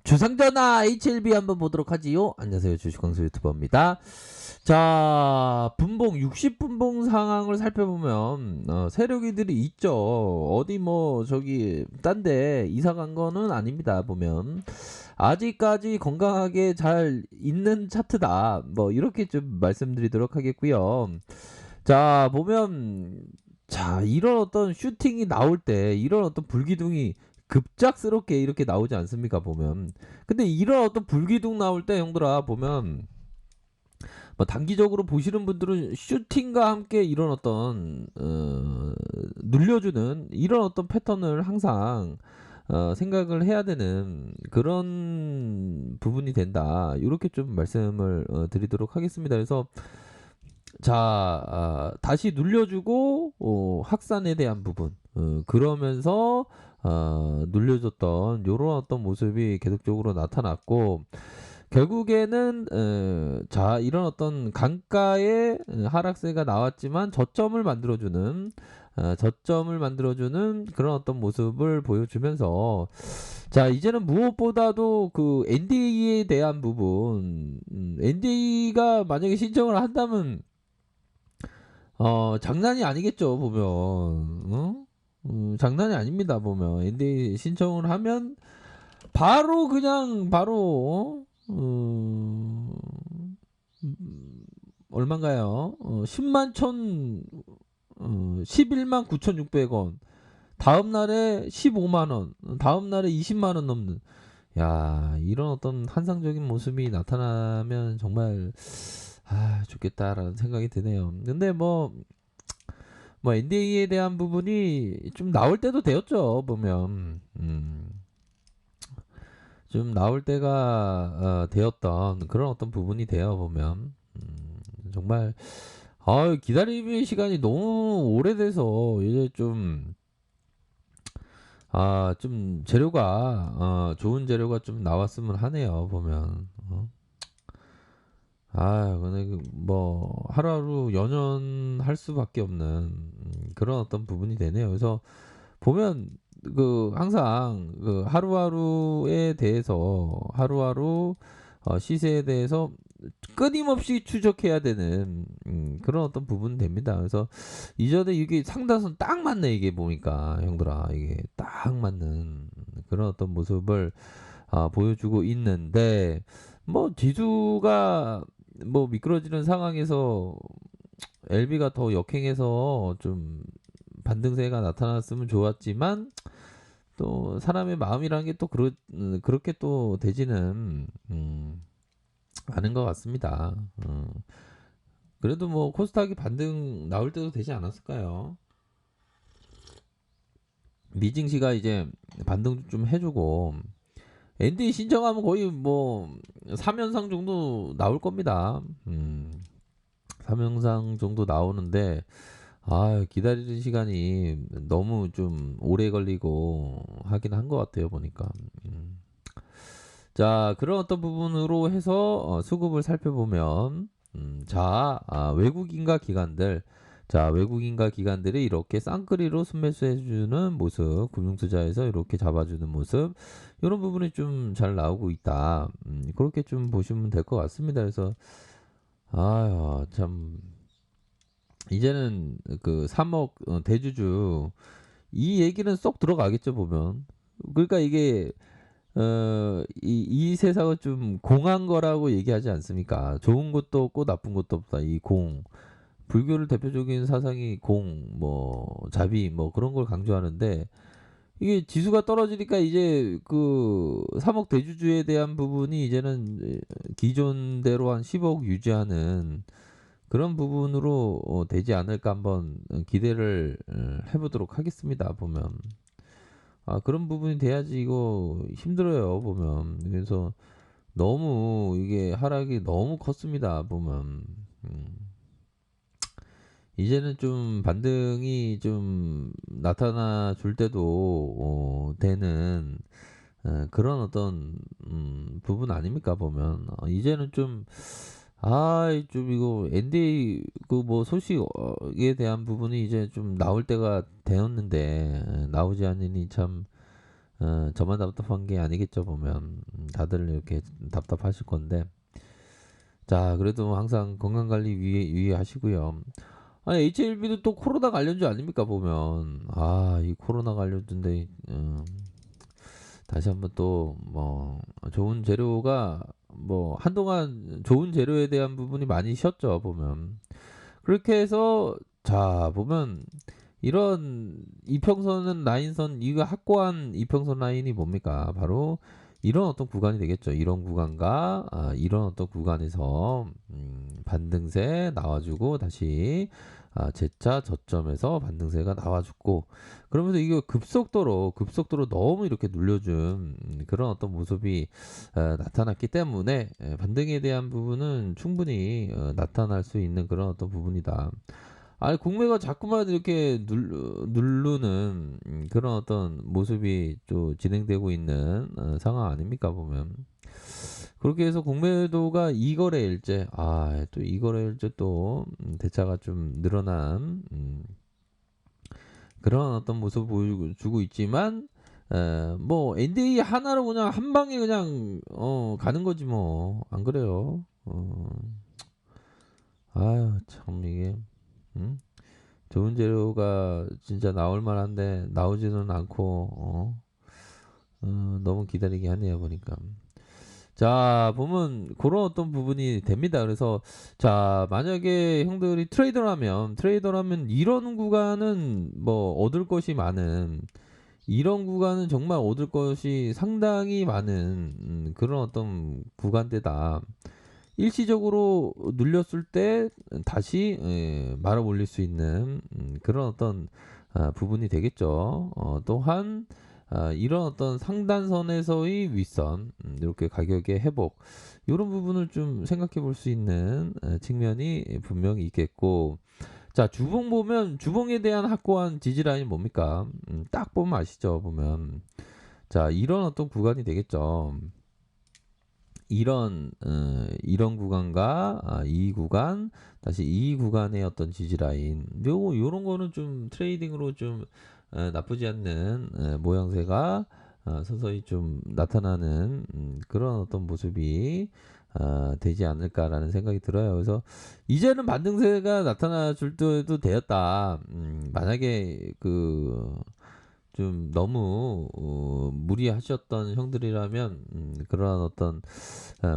주상전화 HLB 한번 보도록 하지요. 안녕하세요, 주식광수 유튜버입니다. 자, 분봉 60분봉 상황을 살펴보면 세력이들이 있죠. 어디 뭐 저기 딴데 이사 간 거는 아닙니다. 보면 아직까지 건강하게 잘 있는 차트다. 뭐 이렇게 좀 말씀드리도록 하겠고요. 자, 보면 자, 이런 어떤 슈팅이 나올 때 이런 어떤 불기둥이 급작스럽게 이렇게 나오지 않습니까? 보면. 근데 이런 어떤 불기둥 나올 때 형들아 보면 뭐 단기적으로 보시는 분들은 슈팅과 함께 이런 어떤 눌려주는 이런 어떤 패턴을 항상 생각을 해야 되는 그런 부분이 된다. 이렇게 좀 말씀을 드리도록 하겠습니다. 그래서 자, 다시 눌려주고 확산에 대한 부분 그러면서 눌려줬던 요런 어떤 모습이 계속적으로 나타났고 결국에는 자 이런 어떤 강가의 하락세가 나왔지만 저점을 만들어주는 그런 어떤 모습을 보여주면서 자 이제는 무엇보다도 그 NDA에 대한 부분 NDA가 만약에 신청을 한다면 장난이 아니겠죠, 보면. 장난이 아닙니다, 보면. NDA 신청을 하면, 바로, 그냥, 바로, 얼마인가요? 10만 11만 9,600원. 다음날에 15만원. 다음날에 20만원 넘는. 야, 이런 어떤 환상적인 모습이 나타나면 정말, 좋겠다라는 생각이 드네요. 근데 뭐 NDA에 대한 부분이 좀 나올 때도 되었죠. 보면 좀 나올 때가 되었던 그런 어떤 부분이 되어 보면 정말 기다림의 시간이 너무 오래돼서 이제 좀 재료가 좋은 재료가 좀 나왔으면 하네요. 보면 근데 뭐 하루하루 연연할 수밖에 없는 그런 어떤 부분이 되네요. 그래서 보면 그 항상 그 하루하루에 대해서 하루하루 시세에 대해서 끊임없이 추적해야 되는 그런 어떤 부분 됩니다. 그래서 이전에 이게 상단선 딱 맞네 이게 보니까 형들아 이게 딱 맞는 그런 어떤 모습을 보여주고 있는데 뭐 지수가 뭐 미끄러지는 상황에서 LB가 더 역행해서 좀 반등세가 나타났으면 좋았지만 또 사람의 마음이라는 게 또 그렇게 또 되지는 않은 것 같습니다. 그래도 뭐 코스닥이 반등 나올 때도 되지 않았을까요? 미징시가 이제 반등 좀 해주고 ND 신청하면 거의 뭐 3연상 정도 나올 겁니다. 3연상 정도 나오는데 기다리는 시간이 너무 좀 오래 걸리고 하긴 한 것 같아요, 보니까. 자, 그런 어떤 부분으로 해서 수급을 살펴보면, 외국인과 기관들, 자, 외국인과 기관들이 이렇게 쌍끌이로 순매수해주는 모습, 금융투자에서 이렇게 잡아주는 모습, 이런 부분이 좀 잘 나오고 있다. 그렇게 좀 보시면 될 것 같습니다. 그래서, 참, 이제는 그 3억 대주주 이 얘기는 쏙 들어가겠죠 보면. 그러니까 이게 이 세상은 좀 공한 거라고 얘기하지 않습니까? 좋은 것도 없고 나쁜 것도 없다. 이 공. 불교를 대표적인 사상이 공, 뭐 자비, 뭐 그런 걸 강조하는데 이게 지수가 떨어지니까 이제 그 3억 대주주에 대한 부분이 이제는 기존대로 한 10억 유지하는 그런 부분으로 되지 않을까 한번 기대를 해보도록 하겠습니다. 보면 그런 부분이 돼야지 이거 힘들어요. 보면 그래서 너무 이게 하락이 너무 컸습니다. 보면 이제는 좀 반등이 좀 나타나 줄 때도 되는 그런 어떤 부분 아닙니까 보면 이제는 좀 이거 NDA 그 뭐 소식에 대한 부분이 이제 좀 나올 때가 되었는데 나오지 않으니 참 저만 답답한 게 아니겠죠 보면. 다들 이렇게 답답하실 건데. 자 그래도 항상 건강 관리 유의하시고요. 아니 HLB도 또 코로나 관련주 아닙니까 보면. 아 이 코로나 관련주인데 다시 한번 또 뭐 좋은 재료가 뭐 한동안 좋은 재료에 대한 부분이 많이 쉬었죠 보면. 그렇게 해서 자 보면 이런 이평선 라인선 이거 확고한 이평선 라인이 뭡니까? 바로 이런 어떤 구간이 되겠죠. 이런 구간과 이런 어떤 구간에서 반등세 나와주고 다시 재차 저점에서 반등세가 나와주고 그러면서 이거 급속도로 너무 이렇게 눌려준 그런 어떤 모습이 나타났기 때문에 반등에 대한 부분은 충분히 나타날 수 있는 그런 어떤 부분이다. 아니 국매가 자꾸만 이렇게 누르는 그런 어떤 모습이 또 진행되고 있는 상황 아닙니까 보면. 그렇게 해서 국매도가 2거래일째 또 2거래일째 또 대차가 좀 늘어난 그런 어떤 모습을 보여주고 있지만 뭐 NDA 하나로 그냥 한 방에 그냥 가는 거지 뭐 안 그래요. 아유 참 이게 음? 좋은 재료가 진짜 나올 만한데 나오지는 않고 너무 기다리게 하네요 보니까. 자 보면 그런 어떤 부분이 됩니다. 그래서 자 만약에 형들이 트레이더라면 이런 구간은 뭐 얻을 것이 많은 이런 구간은 정말 얻을 것이 상당히 많은 그런 어떤 구간대다. 일시적으로 눌렸을 때 다시 말아 올릴 수 있는 그런 어떤 부분이 되겠죠. 또한 이런 어떤 상단선에서의 윗선 이렇게 가격의 회복 이런 부분을 좀 생각해 볼 수 있는 측면이 분명히 있겠고 자 주봉 보면 주봉에 대한 확고한 지지라인이 뭡니까? 딱 보면 아시죠? 보면 자 이런 어떤 구간이 되겠죠. 이런 구간과 이 구간 다시 이 구간의 어떤 지지 라인 요런 거는 좀 트레이딩으로 좀 나쁘지 않는 모양새가 서서히 좀 나타나는 그런 어떤 모습이 되지 않을까라는 생각이 들어요. 그래서 이제는 반등세가 나타나 줄 때도 되었다. 만약에 그 좀 너무 무리하셨던 형들이라면 그러한 어떤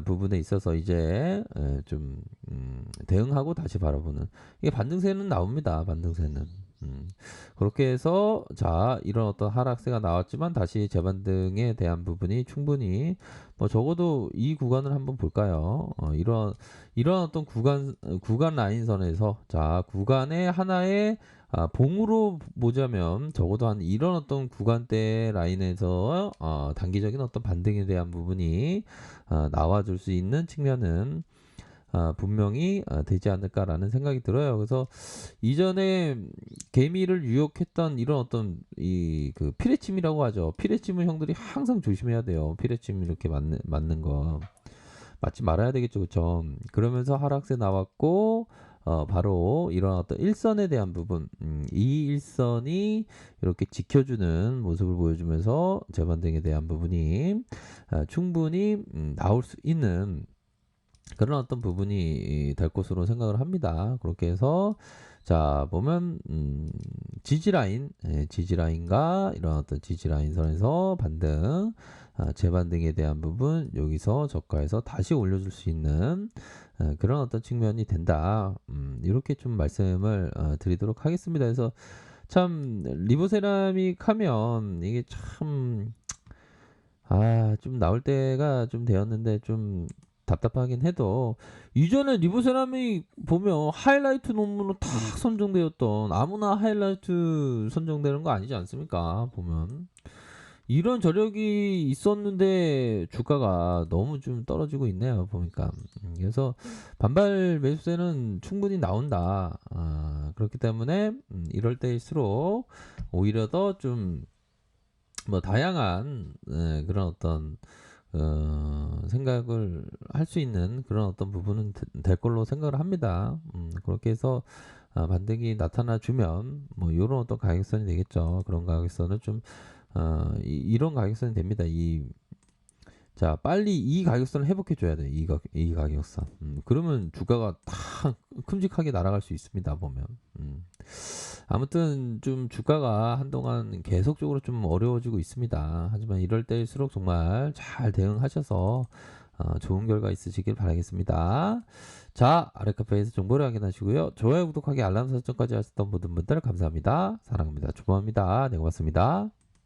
부분에 있어서 이제 좀 대응하고 다시 바라보는 이게 반등세는 나옵니다. 반등세는 그렇게 해서 자 이런 어떤 하락세가 나왔지만 다시 재반등에 대한 부분이 충분히 뭐 적어도 이 구간을 한번 볼까요? 이런 어떤 구간 라인선에서 자 구간의 하나의 봉으로 보자면 적어도 한 이런 어떤 구간대 라인에서 단기적인 어떤 반등에 대한 부분이 나와줄 수 있는 측면은 분명히 되지 않을까라는 생각이 들어요. 그래서 이전에 개미를 유혹했던 이런 어떤 이 그 피레침이라고 하죠. 피레침을 형들이 항상 조심해야 돼요. 피레침 이렇게 맞는 거 맞지 말아야 되겠죠, 그쵸? 그러면서 하락세 나왔고 바로 이런 어떤 일선에 대한 부분, 이 일선이 이렇게 지켜주는 모습을 보여주면서 재반등에 대한 부분이 충분히 나올 수 있는 그런 어떤 부분이 될 것으로 생각을 합니다. 그렇게 해서 자 보면 지지라인과 이런 어떤 지지라인 선에서 반등 재반등에 대한 부분 여기서 저가에서 다시 올려줄 수 있는 그런 어떤 측면이 된다. 이렇게 좀 말씀을 드리도록 하겠습니다. 그래서 참 리보세라믹 하면 이게 참 좀 나올 때가 좀 되었는데 좀 답답하긴 해도 이전에 리보세라믹 보면 하이라이트 논문으로 탁 선정되었던 아무나 하이라이트 선정되는 거 아니지 않습니까? 보면 이런 저력이 있었는데 주가가 너무 좀 떨어지고 있네요. 보니까 그래서 반발 매수세는 충분히 나온다. 그렇기 때문에 이럴 때일수록 오히려 더 좀 뭐 다양한 그런 어떤 생각을 할 수 있는 그런 어떤 부분은 될 걸로 생각을 합니다. 그렇게 해서 반등이 나타나 주면 뭐 요런 어떤 가격선이 되겠죠. 그런 가격선을 좀 이런 가격선이 됩니다. 자, 빨리 이 가격선을 회복해 줘야 돼. 이 가격선. 그러면 주가가 탁 큼직하게 날아갈 수 있습니다. 보면. 아무튼 좀 주가가 한동안 계속적으로 좀 어려워지고 있습니다. 하지만 이럴 때일수록 정말 잘 대응하셔서 좋은 결과 있으시길 바라겠습니다. 자, 아래카페에서 정보를 확인하시고요. 좋아요, 구독하기, 알람 설정까지 하셨던 모든 분들 감사합니다. 사랑합니다. 주모합니다. 네, 고맙습니다.